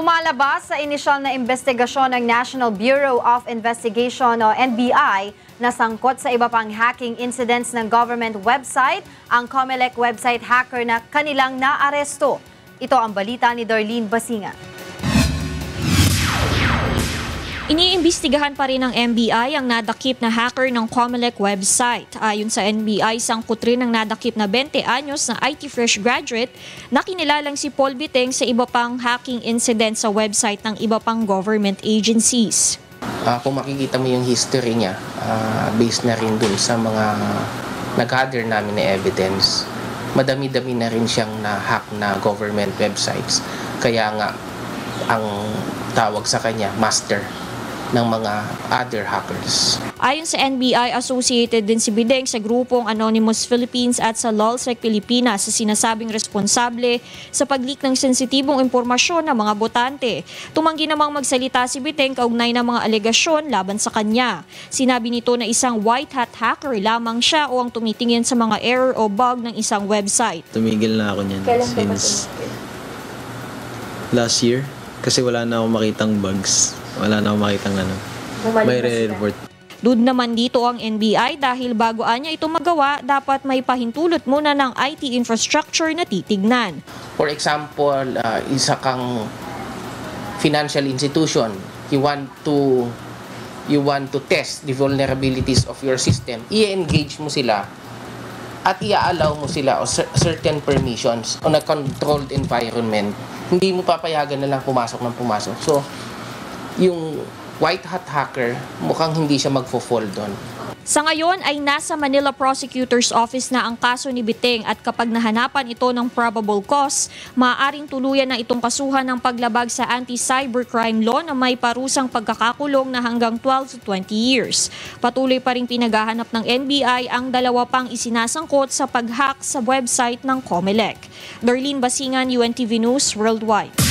Lumalabas sa inisyal na investigasyon ng National Bureau of Investigation o NBI na sangkot sa iba pang hacking incidents ng government website, ang COMELEC website hacker na kanilang naaresto. Ito ang balita ni Darlene Basinga. Iniimbestigahan pa rin ng NBI ang nadakip na hacker ng COMELEC website. Ayon sa NBI, sangkot rin ang nadakip na 20 anyos na IT fresh graduate na kinilalang si Paul Biteng sa iba pang hacking incident sa website ng iba pang government agencies. Kung makikita mo yung history niya, based na rin dun sa mga nag-gather namin na evidence, madami-dami na rin siyang na-hack na government websites. Kaya nga, ang tawag sa kanya, master ng mga other hackers. Ayon sa NBI, associated din si Biteng sa grupong Anonymous Philippines at sa LulzSec Pilipinas sa sinasabing responsable sa pag-leak ng sensitibong impormasyon ng mga botante. Tumanggi namang magsalita si Biteng kaugnay ng mga alegasyon laban sa kanya. Sinabi nito na isang white hat hacker lamang siya o ang tumitingin sa mga error o bug ng isang website. Tumigil na ako niyan since last year kasi wala na akong makitang bugs. Wala na akong makitang may re-report. Dud naman dito ang NBI dahil bago anya ito magawa, dapat may pahintulot muna ng IT infrastructure na titignan. For example, isa kang financial institution, you want to test the vulnerabilities of your system, i-engage mo sila at i-allow mo sila o certain permissions on a controlled environment. Hindi mo papayagan na lang pumasok ng pumasok. So, yung white hat hacker, mukhang hindi siya magfo-fall doon. Sa ngayon ay nasa Manila Prosecutor's Office na ang kaso ni Biteng at kapag nahanapan ito ng probable cause, maaaring tuluyan na itong kasuhan ng paglabag sa anti-cybercrime law na may parusang pagkakakulong na hanggang 12 to 20 years. Patuloy pa rin pinaghahanap ng NBI ang dalawa pang isinasangkot sa pag-hack sa website ng COMELEC. Darlene Basingan, UNTV News Worldwide.